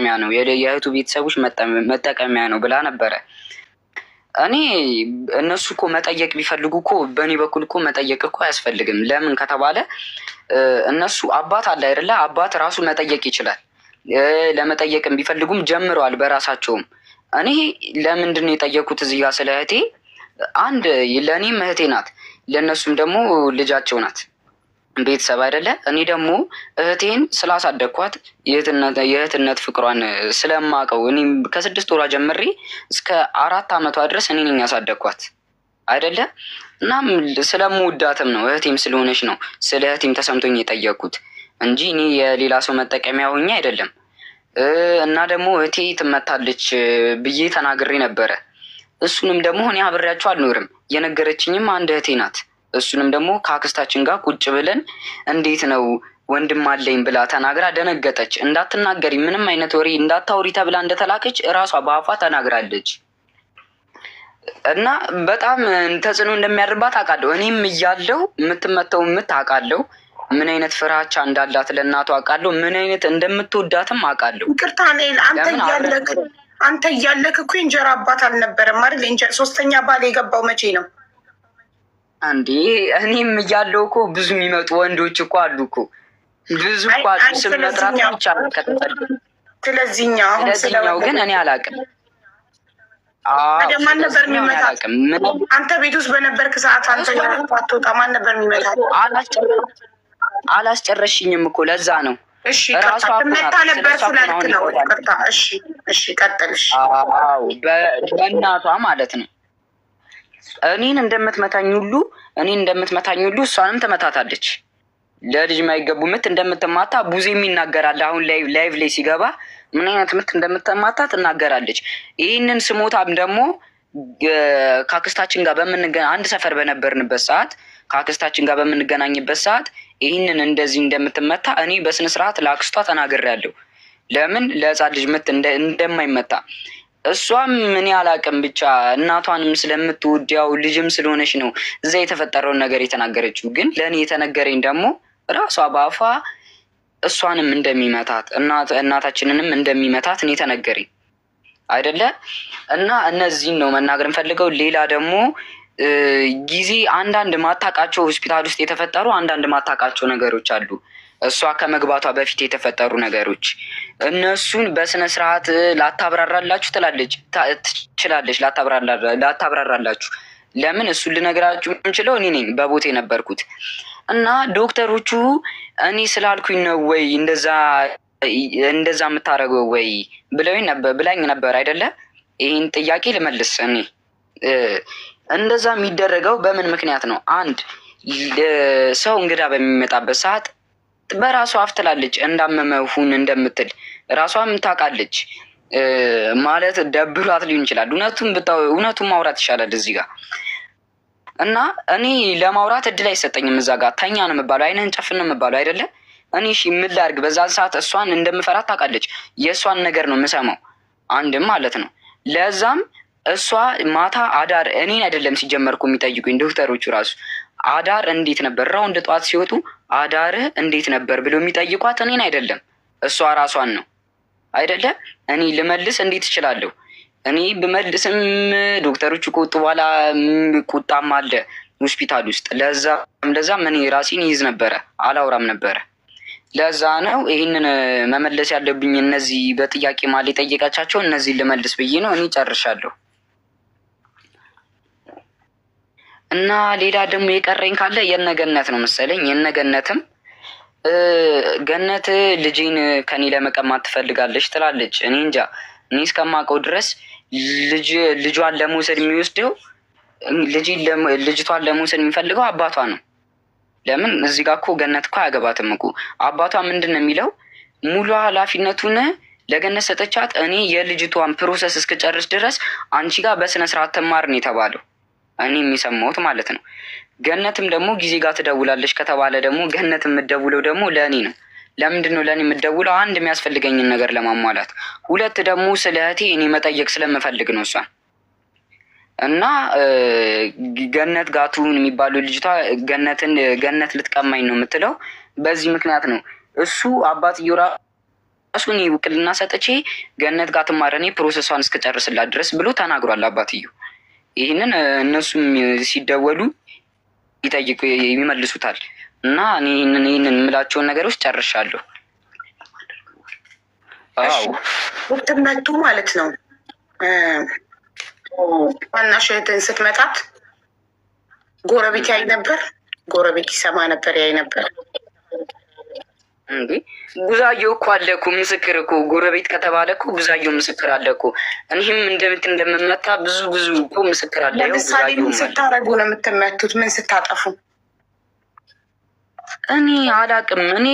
መጠቀሚያ ነው፣ የእህቱ ቤተሰቦች መጠቀሚያ ነው ብላ ነበረ። እኔ እነሱ እኮ መጠየቅ ቢፈልጉ እኮ በእኔ በኩል እኮ መጠየቅ እኮ አያስፈልግም። ለምን ከተባለ እነሱ አባት አለ አይደለ? አባት ራሱ መጠየቅ ይችላል። ለመጠየቅም ቢፈልጉም ጀምረዋል በራሳቸውም። እኔ ለምንድን ነው የጠየኩት እዚህ ጋር ስለ እህቴ? አንድ ለእኔም እህቴ ናት፣ ለእነሱም ደግሞ ልጃቸው ናት፣ ቤተሰብ አይደለ? እኔ ደግሞ እህቴን ስላሳደግኳት የእህትነት ፍቅሯን ስለማቀው እኔም ከ6 ወሯ ጀምሬ እስከ 4 ዓመቷ ድረስ እኔ ነኝ ያሳደግኳት አይደለ? እናም ስለምወዳትም ነው፣ እህቴም ስለሆነች ነው ስለ እህቴም ተሰምቶኝ የጠየኩት እንጂ እኔ የሌላ ሰው መጠቀሚያ ሆኜ አይደለም። እና ደግሞ እህቴ ትመታለች ብዬ ተናግሬ ነበረ። እሱንም ደግሞ እኔ አብሬያቸው አልኖርም፣ የነገረችኝም አንድ እህቴ ናት። እሱንም ደግሞ ከአክስታችን ጋር ቁጭ ብለን እንዴት ነው ወንድም አለኝ ብላ ተናግራ ደነገጠች። እንዳትናገሪ ምንም አይነት ወሬ እንዳታውሪ ተብላ እንደተላከች እራሷ በአፏ ተናግራለች። እና በጣም ተጽዕኖ እንደሚያድርባት አውቃለሁ። እኔም እያለው የምትመተው አውቃለሁ። ምን አይነት ፍራቻ እንዳላት ለእናቷ አውቃለሁ። ምን አይነት እንደምትወዳትም አውቃለሁ። ይቅርታ አንተ እያለክ እኮ እንጀራ አባት አልነበረም አይደል? ሶስተኛ ባል የገባው መቼ ነው እንዴ? እኔም እያለው እኮ ብዙ የሚመጡ ወንዶች እኮ አሉ እኮ ብዙ እኮ አሉ። ስም መጥራት ይቻላል ከተፈለገ። ስለዚህኛው ግን እኔ አላውቅም። ማን ነበር የሚመጣው? አንተ ቤት ውስጥ በነበርክ ሰዓት አንተ አትወጣ። ማን ነበር የሚመጣው? አላስጨረሽኝም እኮ ለዛ ነው። እሺ መታ ነበር ስላልክ ነው። ይቅርታ። እሺ ቀጥልሽ። በእናቷ ማለት ነው። እኔን እንደምትመታኝ ሁሉ እሷንም ትመታታለች። ለልጅ የማይገቡ ምት እንደምትማታ ቡዜም ይናገራል። አሁን ላይቭ ላይ ሲገባ ምን አይነት ምት እንደምትማታ ትናገራለች። ይህንን ስሞታም ደግሞ ከአክስታችን ጋር አንድ ሰፈር በነበርንበት ሰዓት ከአክስታችን ጋር በምንገናኝበት ሰዓት ይህንን እንደዚህ እንደምትመታ እኔ በስነ ስርዓት ለአክስቷ ተናግሬያለሁ። ለምን ለህፃን ልጅ ምት እንደማይመታ እሷም ምን አላውቅም፣ ብቻ እናቷንም ስለምትወድ ያው ልጅም ስለሆነች ነው እዛ የተፈጠረውን ነገር የተናገረችው። ግን ለእኔ የተነገረኝ ደግሞ ራሷ በአፏ እሷንም እንደሚመታት እናታችንንም እንደሚመታት እኔ ተነገረኝ አይደለ? እና እነዚህን ነው መናገር እንፈልገው። ሌላ ደግሞ ጊዜ አንዳንድ ማታቃቸው ሆስፒታል ውስጥ የተፈጠሩ አንዳንድ ማታቃቸው ነገሮች አሉ። እሷ ከመግባቷ በፊት የተፈጠሩ ነገሮች እነሱን በስነ ስርዓት ላታብራራላችሁ ትችላለች። ላታብራራላችሁ ለምን እሱን ልነግራችሁ የምችለው እኔ ነኝ በቦታ የነበርኩት። እና ዶክተሮቹ እኔ ስላልኩኝ ነው ወይ እንደዛ የምታደርገው ወይ ብላኝ ነበር አይደለ? ይህን ጥያቄ ልመልስ። እኔ እንደዛ የሚደረገው በምን ምክንያት ነው? አንድ ሰው እንግዳ በሚመጣበት ሰዓት በራሷ አፍ ትላለች እንዳመመሁን እንደምትል ራሷም ታውቃለች። ማለት ደብሯት ሊሆን ይችላል። እውነቱን ማውራት ይሻላል እዚህ ጋር። እና እኔ ለማውራት እድል አይሰጠኝም። እዛ ጋር ተኛ ነው የምባለው፣ አይንህን ጨፍን ነው የምባለው አይደለ? እኔ እሺ ምን ላድርግ? በዛን ሰዓት እሷን እንደምፈራት ታውቃለች። የእሷን ነገር ነው የምሰማው አንድም ማለት ነው። ለዛም እሷ ማታ አዳር እኔን አይደለም ሲጀመርኩ የሚጠይቁኝ ዶክተሮቹ ራሱ አዳር እንዴት ነበር፣ ራውንድ ጠዋት ሲወጡ አዳርህ እንዴት ነበር ብሎ የሚጠይቋት እኔን አይደለም እሷ ራሷን ነው አይደለ? እኔ ልመልስ እንዴት እችላለሁ? እኔ ብመልስም ዶክተሮቹ ከወጡ በኋላ ቁጣም አለ ሆስፒታል ውስጥ። ለዛም እኔ ራሴን ይይዝ ነበረ፣ አላውራም ነበረ። ለዛ ነው ይህንን መመለስ ያለብኝ። እነዚህ በጥያቄ ማል የጠየቃቻቸው እነዚህን ልመልስ ብዬ ነው። እኔ ጨርሻለሁ። እና ሌላ ደግሞ የቀረኝ ካለ የነገነት ነው መሰለኝ። የነገነትም ገነት ልጄን ከኔ ለመቀማት ትፈልጋለች ትላለች። እኔ እንጃ። እኔ እስከማውቀው ድረስ ልጇን ለመውሰድ የሚወስደው ልጅቷን ለመውሰድ የሚፈልገው አባቷ ነው። ለምን እዚህ ጋር እኮ ገነት እኮ አያገባትም እኮ። አባቷ ምንድን ነው የሚለው? ሙሉ ኃላፊነቱን ለገነት ሰጠቻት። እኔ የልጅቷን ፕሮሰስ እስክጨርስ ድረስ አንቺ ጋር በስነ ስርዓት ትማር ነው የተባለው። እኔ የሚሰማሁት ማለት ነው። ገነትም ደግሞ ጊዜ ጋር ትደውላለች ከተባለ ደግሞ ገነት የምትደውለው ደግሞ ለእኔ ነው። ለምንድን ነው ለእኔ የምትደውለው? አንድ የሚያስፈልገኝን ነገር ለማሟላት፣ ሁለት ደግሞ ስለ እህቴ እኔ መጠየቅ ስለምፈልግ ነው እሷን። እና ገነት ጋቱን የሚባለው ልጅቷ ገነት ልትቀማኝ ነው የምትለው በዚህ ምክንያት ነው። እሱ አባትየው ራሱ እኔ ውክልና ሰጥቼ ገነት ጋር ትማር እኔ ፕሮሰሷን እስከጨርስላት ድረስ ብሎ ተናግሯል አባትየው። ይህንን እነሱም ሲደወሉ ይጠይቁ ይመልሱታል። እና እኔ ይህንን የምላቸውን ነገሮች ጨርሻለሁ። ውትመቱ ማለት ነው። ዋናሽ እህትን ስትመጣት ጎረቤት ያይ ነበር፣ ጎረቤት ይሰማ ነበር፣ ያይ ነበር። እንዴ ጉዛየው እኮ አለ እኮ ምስክር እኮ ጎረቤት ከተባለ እኮ ጉዛየው ምስክር አለ እኮ። እኔም እንደምመታ ብዙ እኮ ምስክር አለ። ለምሳሌ ምን ስታረጉ ነው የምትመቱት? ምን ስታጠፉ? እኔ አላቅም። እኔ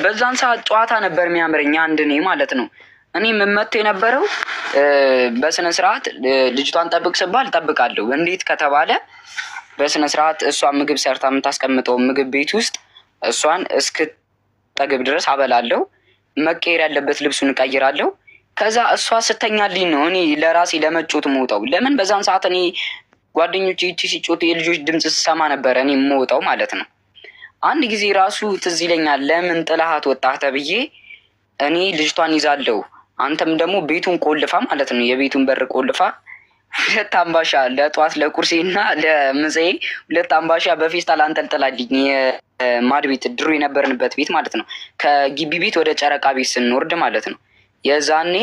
በዛን ሰዓት ጨዋታ ነበር የሚያምረኝ አንድ እኔ ማለት ነው። እኔ የምመተው የነበረው በስነ ስርዓት ልጅቷን ጠብቅ ስባል ጠብቃለሁ። እንዴት ከተባለ በስነ ስርዓት እሷ ምግብ ሰርታ የምታስቀምጠው ምግብ ቤት ውስጥ እሷን እስክጠግብ ድረስ አበላለሁ። መቀየር ያለበት ልብሱን እቀይራለሁ። ከዛ እሷ ስተኛልኝ ነው እኔ ለራሴ ለመጮት የምወጣው። ለምን በዛን ሰዓት እኔ ጓደኞች ይቺ ሲጮት የልጆች ድምፅ ስሰማ ነበረ እኔ የምወጣው ማለት ነው። አንድ ጊዜ ራሱ ትዝ ይለኛል። ለምን ጥላሃት ወጣህ ተብዬ እኔ ልጅቷን ይዛለሁ፣ አንተም ደግሞ ቤቱን ቆልፋ ማለት ነው፣ የቤቱን በር ቆልፋ 2 አምባሻ ለጠዋት ለቁርሴ እና ለምፄ 2 አምባሻ በፌስታል አንጠልጥላልኝ የማድ ቤት ድሮ የነበርንበት ቤት ማለት ነው። ከግቢ ቤት ወደ ጨረቃ ቤት ስንወርድ ማለት ነው። የዛኔ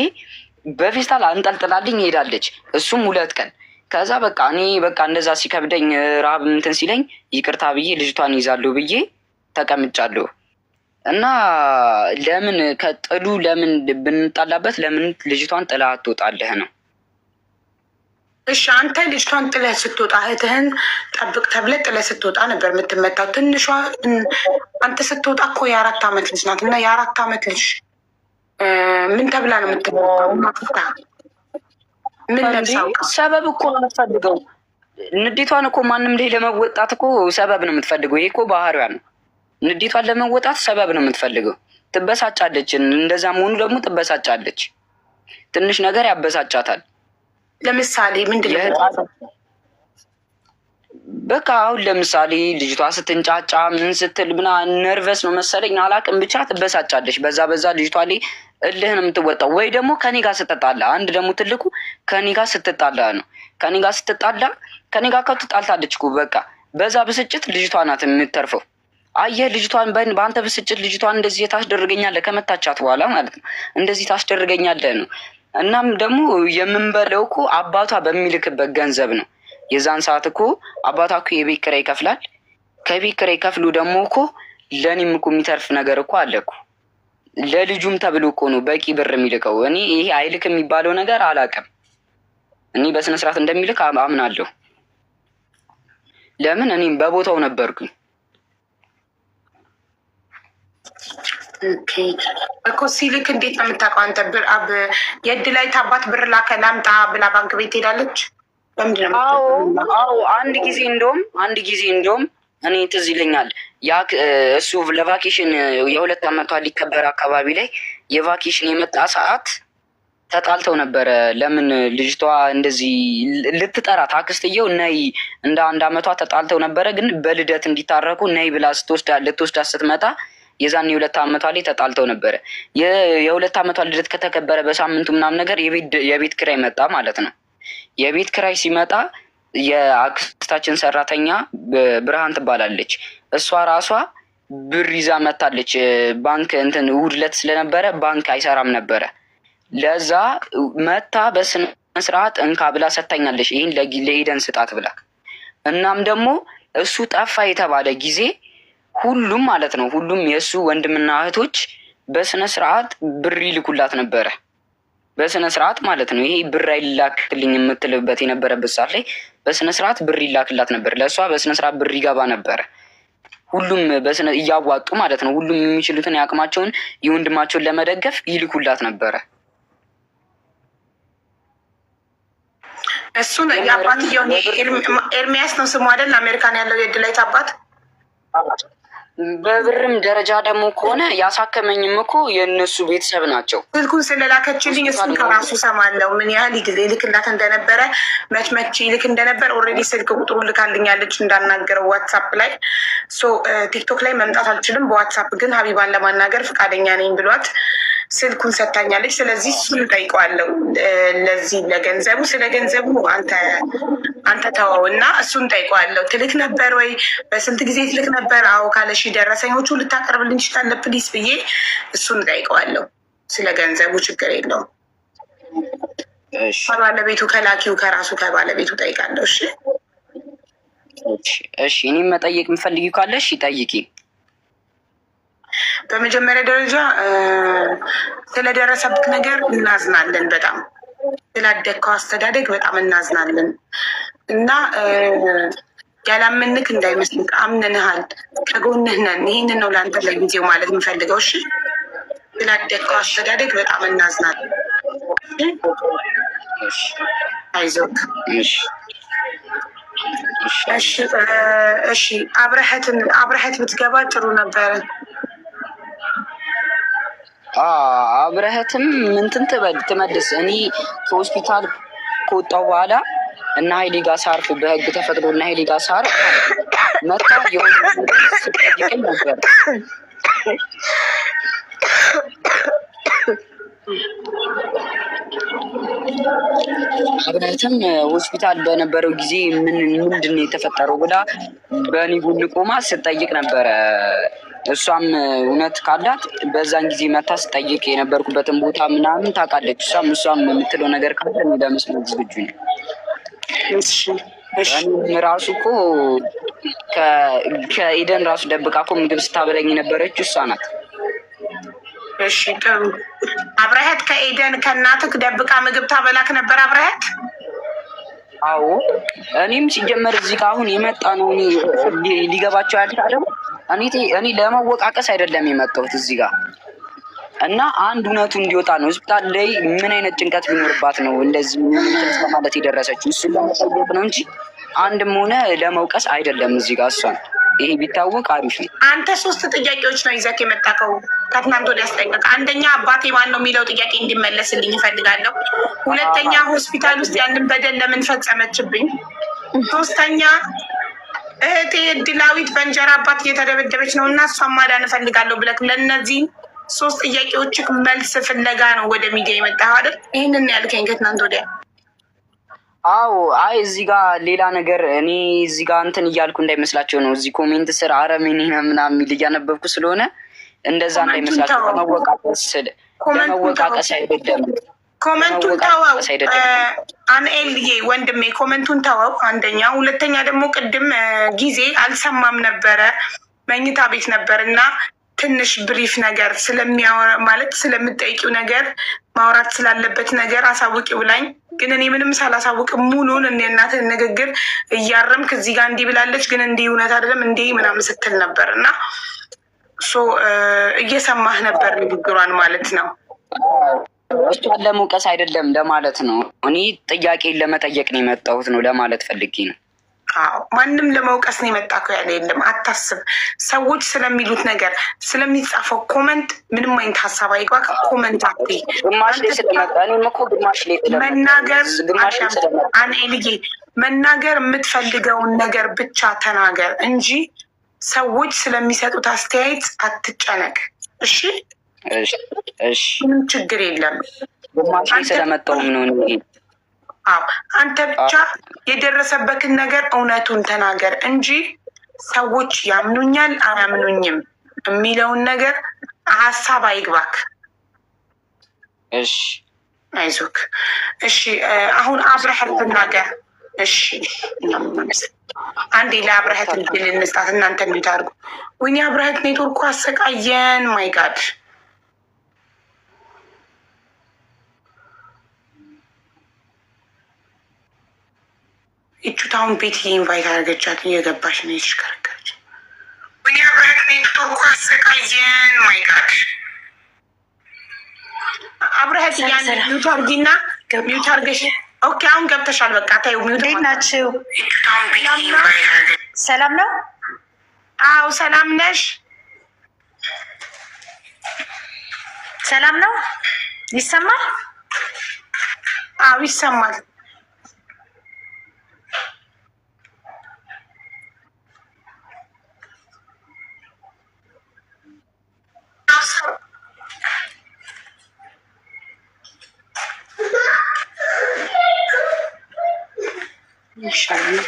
በፌስታል አንጠልጥላልኝ ሄዳለች። እሱም 2 ቀን። ከዛ በቃ እኔ በቃ እንደዛ ሲከብደኝ ራብ እንትን ሲለኝ ይቅርታ ብዬ ልጅቷን ይዛለሁ ብዬ ተቀምጫለሁ። እና ለምን ከጥሉ ለምን ብንጣላበት ለምን ልጅቷን ጥላ አትወጣለህ ነው? እሺ አንተ ልጅቷን ጥለህ ስትወጣ እህትህን ጠብቅ ተብለህ ጥለህ ስትወጣ ነበር የምትመታው። ትንሿ አንተ ስትወጣ እኮ የ4 ዓመት ልጅ ናት። እና የ4 ዓመት ልጅ ምን ተብላ ነው የምትመታው? ምን ሰበብ እኮ ነው የምትፈልገው። ንዴቷን እኮ ማንም ላይ ለመወጣት እኮ ሰበብ ነው የምትፈልገው። ይሄ እኮ ባህሪዋ ነው። ንዴቷን ለመወጣት ሰበብ ነው የምትፈልገው። ትበሳጫለች። እንደዛ መሆኑ ደግሞ ትበሳጫለች። ትንሽ ነገር ያበሳጫታል። ለምሳሌ ምንድን ነው? በቃ አሁን ለምሳሌ ልጅቷ ስትንጫጫ ምን ስትል ምና ነርቨስ ነው መሰለኝ አላቅም፣ ብቻ ትበሳጫለች። በዛ ልጅቷ ላይ እልህን የምትወጣው ወይ ደግሞ ከኔ ጋር ስትጣላ፣ አንድ ደግሞ ትልቁ ከኔ ጋር ስትጣላ ነው። ከኔ ጋር ከተጣልታለች እኮ በቃ በዛ ብስጭት ልጅቷ ናት የምትተርፈው። አየህ ልጅቷን በአንተ ብስጭት ልጅቷን እንደዚህ ታስደርገኛለህ፣ ከመታቻት በኋላ ማለት ነው እንደዚህ ታስደርገኛለህ ነው። እናም ደግሞ የምንበለው እኮ አባቷ በሚልክበት ገንዘብ ነው። የዛን ሰዓት እኮ አባቷ እኮ የቤት ኪራይ ይከፍላል። ከቤት ኪራይ ከፍሉ ደግሞ እኮ ለእኔም እኮ የሚተርፍ ነገር እኮ አለ እኮ። ለልጁም ተብሎ እኮ ነው በቂ ብር የሚልከው። እኔ ይሄ አይልክ የሚባለው ነገር አላውቅም። እኔ በስነ ስርዓት እንደሚልክ አምናለሁ። ለምን እኔም በቦታው ነበርኩኝ። እኮ ሲልክ እንዴት ነው የምታውቀው አንተ? የእድላዊት አባት ብር ላከ ላምጣ ብላ ባንክ ቤት ትሄዳለች። አዎ አንድ ጊዜ እንደውም እኔ ትዝ ይለኛል እሱ ለቫኬሽን የ2 ዓመቷ ሊከበር አካባቢ ላይ የቫኬሽን የመጣ ሰዓት ተጣልተው ነበረ። ለምን ልጅቷ እንደዚህ ልትጠራት አክስትየው ነይ እንደ 1 ዓመቷ ተጣልተው ነበረ። ግን በልደት እንዲታረቁ ነይ ብላ ልትወስዳት ስትመጣ የዛን የ2 ዓመቷ ላይ ተጣልተው ነበረ። የ2 ዓመቷ ልደት ከተከበረ በሳምንቱ ምናምን ነገር የቤት ኪራይ መጣ ማለት ነው። የቤት ኪራይ ሲመጣ የአክስታችን ሰራተኛ ብርሃን ትባላለች። እሷ ራሷ ብር ይዛ መታለች። ባንክ እንትን እሑድ ዕለት ስለነበረ ባንክ አይሰራም ነበረ። ለዛ መታ በስነ ስርዓት እንካ ብላ ሰታኛለች። ይህን ለኢደን ስጣት ብላ። እናም ደግሞ እሱ ጠፋ የተባለ ጊዜ ሁሉም ማለት ነው ሁሉም የእሱ ወንድምና እህቶች በስነ ስርዓት ብር ይልኩላት ነበረ። በስነ ስርዓት ማለት ነው። ይሄ ብር አይላክልኝ የምትልበት የነበረበት ሰዓት ላይ በስነ ስርዓት ብር ይላክላት ነበር። ለእሷ በስነ ስርዓት ብር ይገባ ነበረ። ሁሉም እያዋጡ ማለት ነው። ሁሉም የሚችሉትን የአቅማቸውን የወንድማቸውን ለመደገፍ ይልኩላት ነበረ። እሱ የአባትየው ኤርሚያስ ነው ስሙ አይደል? አሜሪካን ያለው የእድላዊት አባት። በብርም ደረጃ ደግሞ ከሆነ ያሳከመኝም እኮ የእነሱ ቤተሰብ ናቸው። ስልኩን ስለላከችልኝ እሱን ከራሱ ሰማለው ምን ያህል ይልክላት እንደነበረ መች ይልክ እንደነበር ኦልሬዲ ስልክ ቁጥሩ ልካልኛለች እንዳናገረው ዋትሳፕ ላይ። ቲክቶክ ላይ መምጣት አልችልም፣ በዋትሳፕ ግን ሀቢባን ለማናገር ፈቃደኛ ነኝ ብሏት ስልኩን ሰጥታኛለች። ስለዚህ እሱን እጠይቀዋለሁ። ለዚህ ለገንዘቡ ስለ ገንዘቡ አንተ ተወው እና እሱን እጠይቀዋለሁ። ትልክ ነበር ወይ? በስንት ጊዜ ትልክ ነበር? አዎ ካለሽ ደረሰኞቹ ልታቀርብልኝ ትችላለህ ፕሊስ ብዬ እሱን እጠይቀዋለሁ። ስለ ገንዘቡ ችግር የለውም። ከባለቤቱ ከላኪው ከራሱ ከባለቤቱ ጠይቃለሁ። እሺ እሺ። እኔም መጠየቅ የምፈልጊው ካለሽ ጠይቂ። በመጀመሪያ ደረጃ ስለደረሰብክ ነገር እናዝናለን። በጣም ስላደግከው አስተዳደግ በጣም እናዝናለን እና ያላመንክ እንዳይመስልክ አምነንሃል፣ ከጎንህ ነን። ይህንን ነው ለአንተ ለጊዜው ማለት የምፈልገው። እሺ ስላደግከው አስተዳደግ በጣም እናዝናለን። አይዞክ። እሺ አብረህት ብትገባ ጥሩ ነበረ። አብረህትም ምንትን ትመልስ። እኔ ከሆስፒታል ከወጣሁ በኋላ እና ሀይሌ ጋር ሳርፍ በህግ ተፈቅዶ እና ሀይሌ ጋር ሳርፍ መጣ የሆነ ስጠይቅም ነበር። አብረህትም ሆስፒታል በነበረው ጊዜ ምንድን ነው የተፈጠረው ብላ በእኔ ጎን ቆማ ስጠይቅ ነበረ። እሷም እውነት ካላት በዛን ጊዜ መታ ስጠይቅ የነበርኩበትን ቦታ ምናምን ታውቃለች። እሷም የምትለው ነገር ካለ ለመስማት ዝግጁ ነው። ራሱ እኮ ከኢደን ራሱ ደብቃ እኮ ምግብ ስታበላኝ የነበረች እሷ ናት። እሺ ጥሩ። አብረህት ከኤደን ከእናትህ ደብቃ ምግብ ታበላክ ነበር አብረህት? አዎ። እኔም ሲጀመር እዚህ ጋር አሁን የመጣ ነው ሊገባቸው ያልቻለው እኔ ለመወቃቀስ አይደለም የመጣሁት እዚህ ጋር እና አንድ እውነቱ እንዲወጣ ነው። ሆስፒታል ላይ ምን አይነት ጭንቀት ቢኖርባት ነው እንደዚህ ማለት የደረሰችው? እሱን ለመጠየቅ ነው እንጂ አንድም ሆነ ለመውቀስ አይደለም እዚህ ጋር እሷን። ይሄ ቢታወቅ አሪፍ ነው። አንተ 3 ጥያቄዎች ነው ይዘህ የመጣከው ከትናንት ወዲያ ያስጠንቀቅ። አንደኛ አባቴ ማን ነው የሚለው ጥያቄ እንዲመለስልኝ እፈልጋለሁ። ሁለተኛ ሆስፒታል ውስጥ ያንን በደል ለምን ፈጸመችብኝ? ሶስተኛ እህቴ እድላዊት በእንጀራ አባት እየተደበደበች ነው እና እሷን ማዳን እፈልጋለሁ ብለህ ለእነዚህ 3 ጥያቄዎች መልስ ፍለጋ ነው ወደ ሚዲያ የመጣኸው አይደል? ይህንን ያልከኝ ከትናንት ወዲያ። አዎ። አይ እዚህ ጋር ሌላ ነገር እኔ እዚህ ጋር እንትን እያልኩ እንዳይመስላቸው ነው። እዚህ ኮሜንት ስር አረሜኔ ምናምን የሚል እያነበብኩ ስለሆነ እንደዛ እንዳይመስላቸው። ለመወቃቀስ አይደለም። ኮመንቱን ተወው አንኤልዬ ወንድሜ፣ ኮመንቱን ተወው አንደኛ። ሁለተኛ ደግሞ ቅድም ጊዜ አልሰማም ነበረ መኝታ ቤት ነበር እና ትንሽ ብሪፍ ነገር ስለሚያወራ ማለት ስለምጠይቂው ነገር ማውራት ስላለበት ነገር አሳውቂ ብላኝ፣ ግን እኔ ምንም ሳላሳውቅ ሙሉን እኔ እናትህን ንግግር እያረምክ እዚህ ጋር እንዲህ ብላለች ግን እንዲህ እውነት አይደለም እንዲህ ምናምን ስትል ነበር እና እየሰማህ ነበር ንግግሯን ማለት ነው። እሷን ለመውቀስ አይደለም ለማለት ነው። እኔ ጥያቄን ለመጠየቅ ነው የመጣሁት ነው ለማለት ፈልጌ ነው። አዎ ማንም ለመውቀስ ነው የመጣ ያለ የለም። አታስብ። ሰዎች ስለሚሉት ነገር ስለሚጻፈው ኮመንት ምንም አይነት ሀሳብ አይግባ። ኮመንት ግማሽ ላይ ስለመጣ እኔም እኮ ግማሽ ላይ መናገር አንኤልጌ መናገር የምትፈልገውን ነገር ብቻ ተናገር እንጂ ሰዎች ስለሚሰጡት አስተያየት አትጨነቅ። እሺ እሺ፣ ምንም ችግር የለም። ግማሽ ላይ ስለመጣውም ነው እንጂ አንተ ብቻ የደረሰበትን ነገር እውነቱን ተናገር እንጂ ሰዎች ያምኑኛል አያምኑኝም የሚለውን ነገር ሀሳብ አይግባክ። እሺ አይዞክ። እሺ አሁን አብረህት ትናገር። እሺ አንዴ ለአብረህት እንድል እንስጣት። እናንተ ሚዩት አድርጉ። ወይኔ አብረህት ኔትወርኩ አሰቃየን። ማይ ጋድ እቹት አሁን ቤት ኢንቫይት አደረገቻት እየገባች ነው የተሽከረከረች። ወይኔ አብረህት ኔትወርኩ አሰቃየን። ማይ ጋድ አብረህት ያን ሚዩት አድርጊና ሚዩት አድርገሽ ኦኬ አሁን ገብተሻል። በቃ ታዩ ሚዩት ናችሁ። ሰላም ነው? አዎ ሰላም ነሽ? ሰላም ነው? ይሰማል? አዎ ይሰማል። ይሻላል።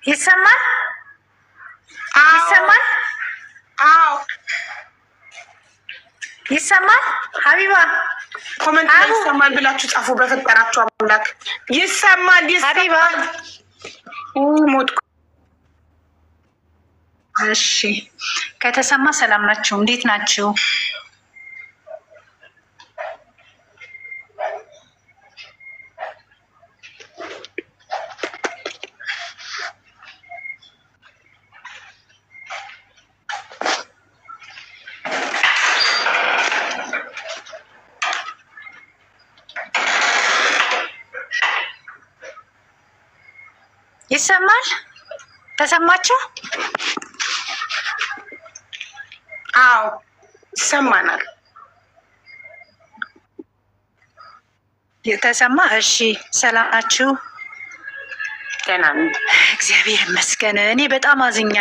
ይሰማል? ይሰማል? አዎ ይሰማል። ሀቢባ ኮመንት ላይ ይሰማል ብላችሁ ጻፉ። በፈጠራችሁ አምላክ ይሰማል። ሀቢባ ሞት። እሺ ከተሰማ ሰላም ናችሁ? እንዴት ናችሁ? ይሰማል? ተሰማችሁ? አዎ ይሰማናል። የተሰማ እሺ። ሰላም ናችሁ? ደህና ነኝ እግዚአብሔር ይመስገን። እኔ በጣም አዝኛ